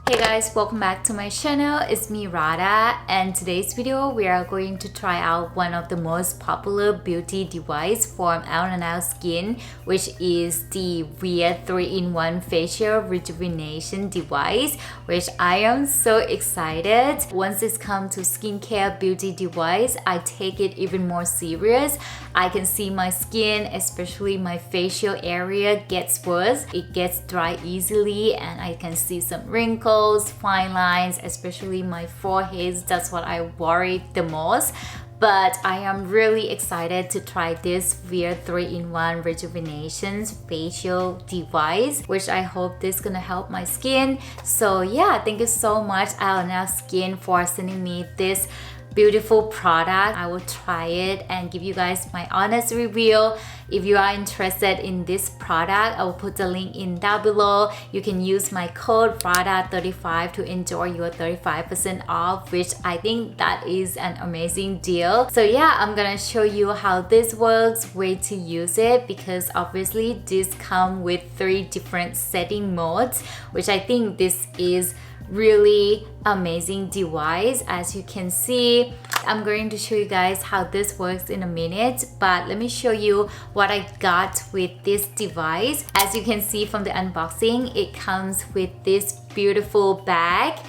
Hey guys, welcome back to my channel. It's me Radha, and today's video we are going to try out one of the most popular beauty device from L&L Skin, which is the weird 3-in-1 facial rejuvenation device, which I am so excited. Once it's come to skincare beauty device, I take it even more serious. I can see my skin, especially my facial area, gets worse. It gets dry easily and I can see some wrinkles, fine lines, especially my forehead. That's what I worry the most. But I am really excited to try this weird 3-in-1 rejuvenation facial device, which I hope this is gonna help my skin. So yeah, thank you so much L&L Skin for sending me this beautiful product. I will try it and give you guys my honest review. If you are interested in this product, I will put the link in down below. You can use my code RADA35 to enjoy your 35% off, which I think that is an amazing deal. So yeah, I'm gonna show you how this works, way to use it, because obviously this comes with 3 different setting modes, which I think this is really amazing device. As you can see, I'm going to show you guys how this works in a minute, but let me show you what I got with this device. As you can see from the unboxing, it comes with this beautiful bag,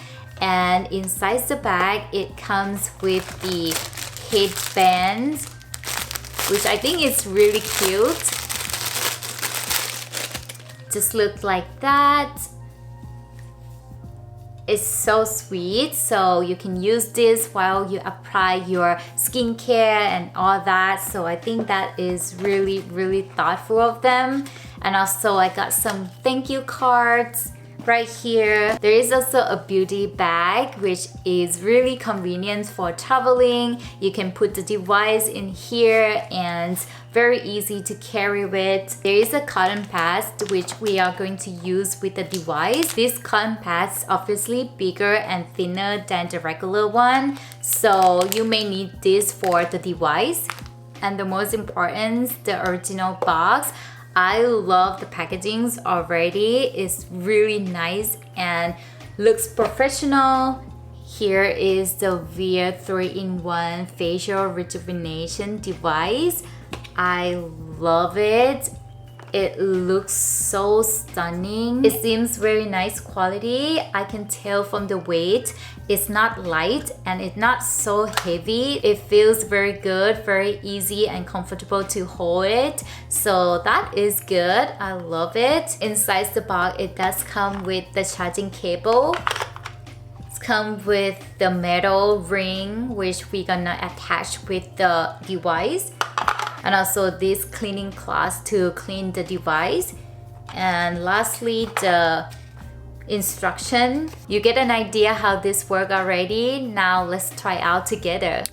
and inside the bag it comes with the headband, which I think is really cute. Just look like that. It's so sweet, so you can use this while you apply your skincare and all that. So I think that is really thoughtful of them. And also I got some thank you cards right here. There is also a beauty bag, which is really convenient for traveling. You can put the device in here and very easy to carry with. There is a cotton pad which we are going to use with the device. This cotton pad is obviously bigger and thinner than the regular one, so you may need this for the device. And the most important, the original box. I love the packagings already. It's really nice and looks professional. Here is the weird 3-in-1 facial rejuvenation device. I love it. It looks so stunning. It seems very nice quality. I can tell from the weight. It's not light and it's not so heavy. It feels very good, very easy and comfortable to hold it. So that is good. I love it. Inside the box, it does come with the charging cable. It comes with the metal ring, which we're gonna attach with the device. And also this cleaning cloth to clean the device. And lastly, the instruction. You get an idea how this works already. Now let's try out together.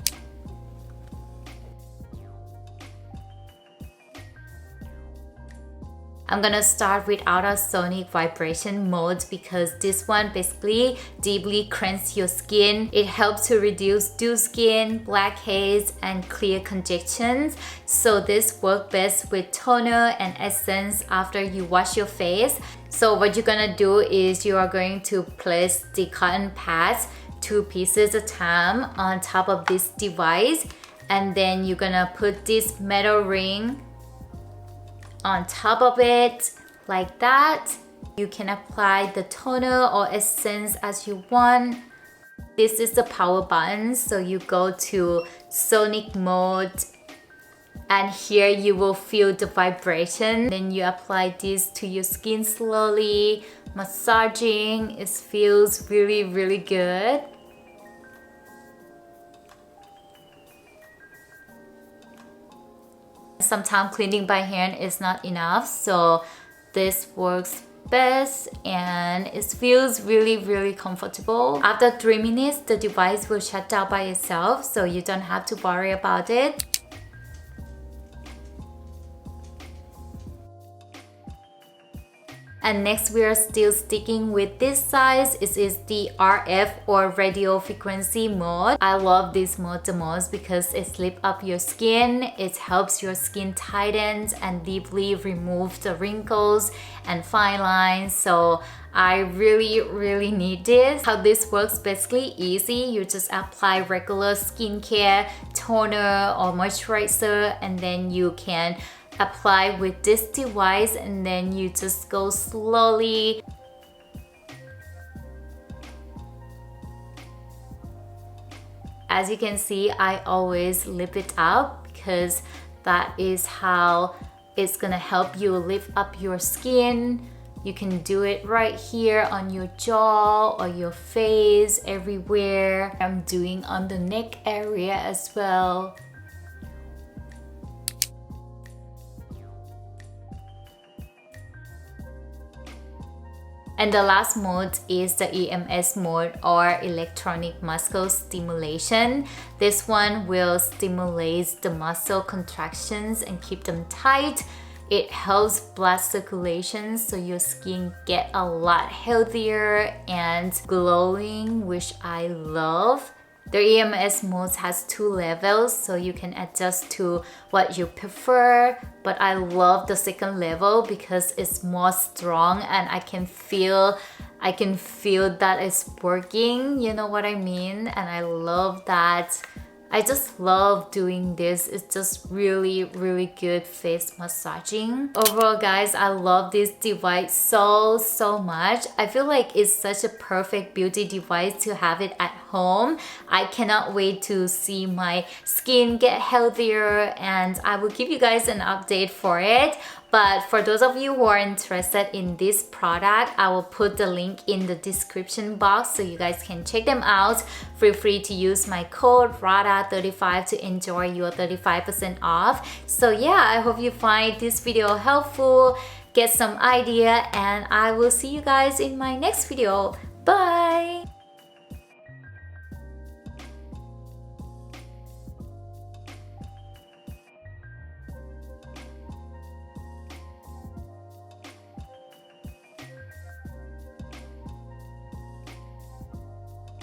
I'm gonna start with ultrasonic vibration mode because this one basically deeply cleanses your skin. It helps to reduce dull skin, blackheads, and clear congestions. So this works best with toner and essence after you wash your face. So what you're gonna do is you are going to place the cotton pads 2 pieces at a time on top of this device, and then you're gonna put this metal ring on top of it like that. You can apply the toner or essence as you want. This is the power button, so you go to sonic mode and here you will feel the vibration. Then you apply this to your skin slowly, massaging. It feels really good. Sometimes cleaning by hand is not enough, so this works best and it feels really comfortable. After 3 minutes, the device will shut down by itself, so you don't have to worry about it. And next we are still sticking with this size. It is the RF or radio frequency mode. I love this mode the most because it lifts up your skin, it helps your skin tighten and deeply remove the wrinkles and fine lines. So I really need this. How this works, basically easy. You just apply regular skincare, toner or moisturizer, and then you can apply with this device, and then you just go slowly. As you can see, I always lift it up because that is how it's gonna help you lift up your skin. You can do it right here on your jaw or your face, everywhere. I'm doing on the neck area as well. And the last mode is the EMS mode, or electronic muscle stimulation. This one will stimulate the muscle contractions and keep them tight. It helps blood circulation so your skin get a lot healthier and glowing, which I love. The EMS mode has 2 levels, so you can adjust to what you prefer. But I love the second level because it's more strong and I can feel that it's working, you know what I mean? And I love that. I just love doing this. It's just really good face massaging. Overall guys, I love this device so much. I feel like it's such a perfect beauty device to have it at home. I cannot wait to see my skin get healthier, and I will give you guys an update for it. But for those of you who are interested in this product, I will put the link in the description box so you guys can check them out. Feel free to use my code RADA35 to enjoy your 35% off. So yeah, I hope you find this video helpful, get some idea, and I will see you guys in my next video. Bye!